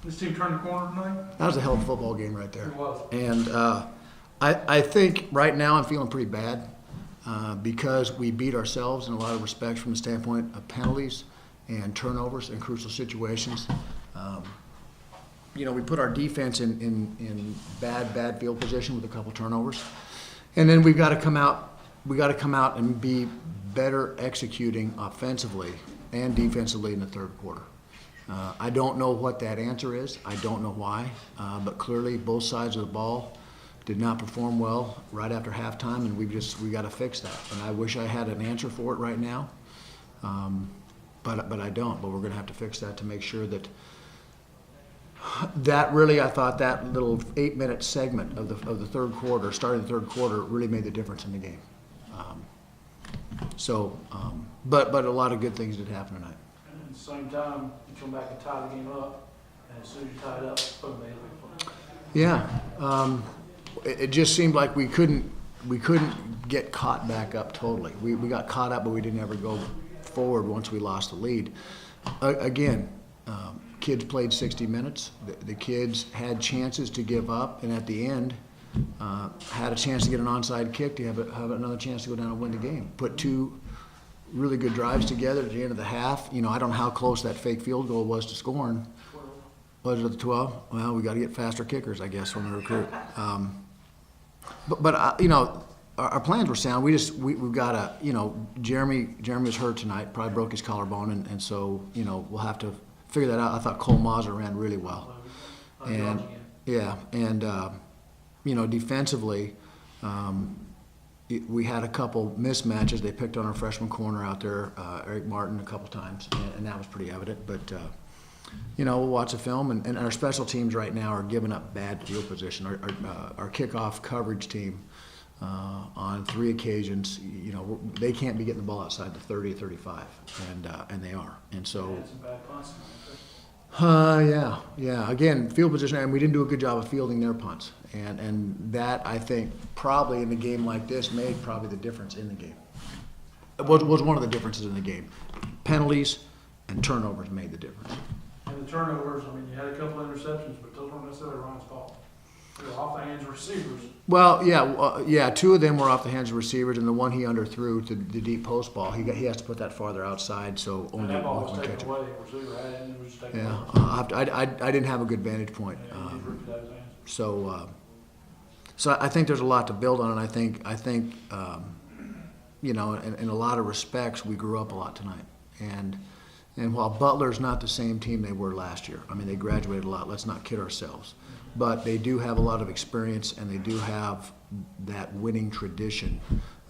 This team turned the corner tonight? That was a hell of a football game right there. It was. And I think right now I'm feeling pretty bad because we beat ourselves in a lot of respects from the standpoint of penalties and turnovers in crucial situations. We put our defense in bad field position with a couple turnovers. And then we've got to come out and be better executing offensively and defensively in the third quarter. I don't know what that answer is. I don't know why, but clearly both sides of the ball did not perform well right after halftime, and we got to fix that. And I wish I had an answer for it right now, but I don't. But we're going to have to fix that to make sure that really, I thought that little 8-minute segment of the third quarter, starting the third quarter, really made the difference in the game. But a lot of good things did happen tonight. And at the same time, you come back and tie the game up, and as soon as you tie it up, boom, they hit the play. Yeah, it just seemed like we couldn't get caught back up totally. We got caught up, but we didn't ever go forward once we lost the lead. Again, kids played 60 minutes. The kids had chances to give up, and at the end, had a chance to get an onside kick to have another chance to go down and win the game. Put two really good drives together at the end of the half. I don't know how close that fake field goal was to scoring. Was it 12? Well, we got to get faster kickers, I guess, when we recruit. But our plans were sound. We've got to, Jeremy was hurt tonight, probably broke his collarbone, and so, we'll have to figure that out. I thought Cole Mazur ran really well. And, yeah, and, defensively, we had a couple mismatches. They picked on our freshman corner out there, Eric Martin, a couple times, and that was pretty evident. But, we'll watch the film, and our special teams right now are giving up bad field position. Our kickoff coverage team, on 3 occasions, they can't be getting the ball outside the 30, 35, and they are. And so, Some bad punts. yeah. Again, field position, and we didn't do a good job of fielding their punts, and that I think probably in a game like this made probably the difference in the game. It was one of the differences in the game. Penalties and turnovers made the difference. And the turnovers, you had a couple of interceptions, but those weren't necessarily Ryan's fault. They were off the hands of receivers. Well, yeah, 2 of them were off the hands of receivers, and the one he underthrew to the deep post ball, he has to put that farther outside, so And only that ball one was can taken catch it. away. The receiver had it, and it was just taken Yeah, away. I didn't have a good vantage point. Yeah, he just ripped it out of his hands. So I think there's a lot to build on, and I think in a lot of respects, we grew up a lot tonight. And while Butler's not the same team they were last year, they graduated a lot, let's not kid ourselves. But they do have a lot of experience, and they do have that winning tradition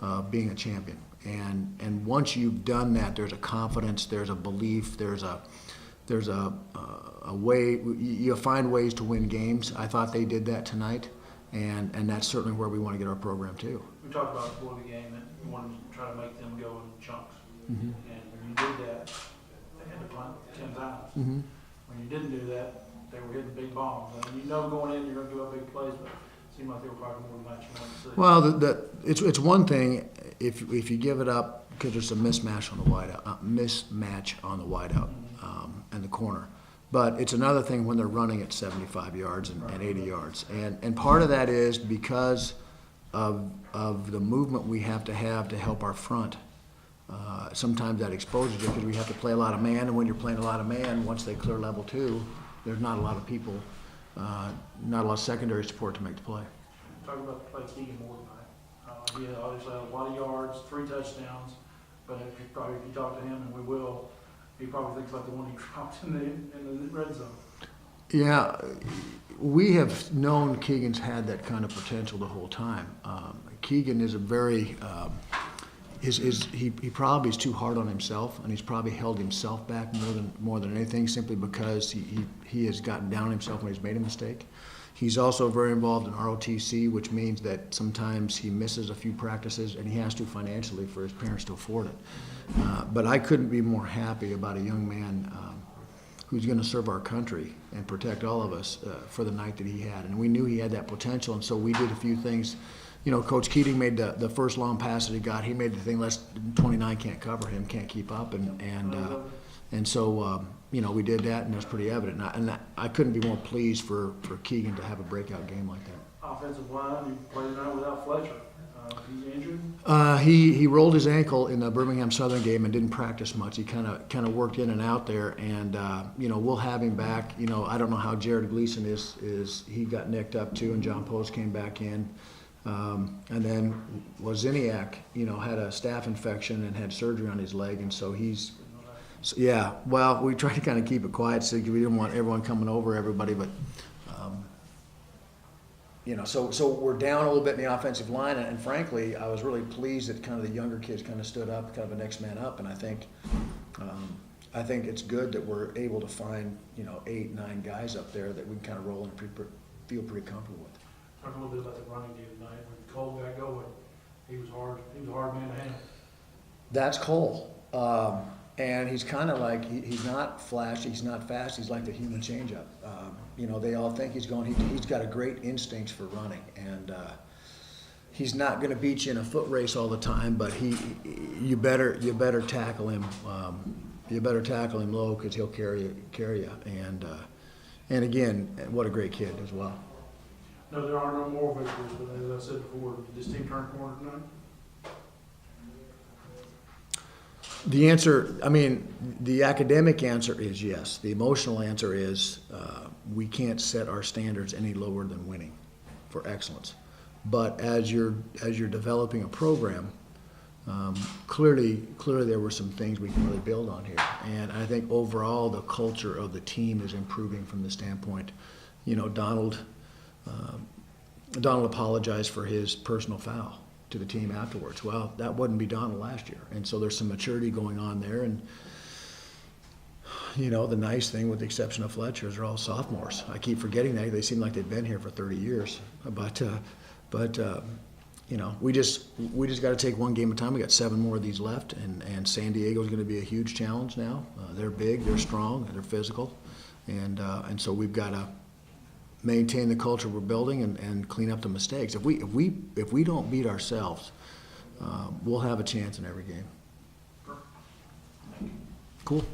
of being a champion. And once you've done that, there's a confidence, there's a belief, there's a way, you find ways to win games. I thought they did that tonight, and that's certainly where we want to get our program to. We talked about before the game that we wanted to try to make them go in chunks. Mm-hmm. And when you did that, they had to punt 10 times. Mm-hmm. When you didn't do that, they were hitting big bombs. And going in, you're going to give up big plays, but it seemed like they were probably more than that you wanted to see. Well, it's one thing if you give it up because there's a mismatch on the wideout, and the corner. But it's another thing when they're running at 75 yards and 80 yards. And part of that is because of the movement we have to help our front. Sometimes that exposes you because we have to play a lot of man, and when you're playing a lot of man, once they clear level 2, there's not a lot of people, not a lot of secondary support to make the play. Talk about the play Keegan Moore tonight. He had obviously had a lot of yards, 3 touchdowns, but if you talk to him, and we will, he probably thinks like the one he dropped in the red zone. Yeah, we have known Keegan's had that kind of potential the whole time. Keegan is a very he probably is too hard on himself, and he's probably held himself back more than anything, simply because he has gotten down on himself when he's made a mistake. He's also very involved in ROTC, which means that sometimes he misses a few practices, and he has to financially for his parents to afford it. But I couldn't be more happy about a young man who's going to serve our country and protect all of us for the night that he had. And we knew he had that potential, and so we did a few things. Coach Keating made the first long pass that he got. He made the thing, 29 can't cover him, can't keep up, and And so, we did that, and it was pretty evident. I couldn't be more pleased for Keegan to have a breakout game like that. Offensive line, you played tonight without Fletcher. He's injured? He rolled his ankle in the Birmingham Southern game and didn't practice much. He kind of worked in and out there, and we'll have him back. I don't know how Jared Gleason is. He got nicked up too, and John Post came back in, and then Wozniak, had a staph infection and had surgery on his leg, and so he's. Yeah, well, we tried to kind of keep it quiet so we didn't want everyone coming over everybody, but. So we're down a little bit in the offensive line, and frankly, I was really pleased that kind of the younger kids kind of stood up, kind of a next man up, and I think it's good that we're able to find 8, 9 guys up there that we can kind of roll and feel pretty comfortable with. Talk a little bit about the running game tonight. When Cole got going, he was hard. He was a hard man to handle. That's Cole, and he's kind of like he's not flashy, he's not fast. He's like the human changeup. They all think he's going. He's got a great instinct for running, and he's not going to beat you in a foot race all the time. But you better tackle him. You better tackle him low because he'll carry you. And again, what a great kid as well. No, there are no more victories, but as I said before, did this team turn corner tonight? The answer, the academic answer is yes. The emotional answer is we can't set our standards any lower than winning for excellence. But as you're developing a program, clearly there were some things we can really build on here. And I think overall the culture of the team is improving from the standpoint. Donald apologized for his personal foul to the team afterwards. Well, that wouldn't be Donald last year. And so there's some maturity going on there. And, the nice thing, with the exception of Fletcher, is they're all sophomores. I keep forgetting that. They seem like they've been here for 30 years. But we just got to take one game at a time. We got 7 more of these left. And San Diego's going to be a huge challenge now. They're big, they're strong, they're physical. And so we've got to maintain the culture we're building and clean up the mistakes. If we don't beat ourselves, we'll have a chance in every game. Sure. Cool.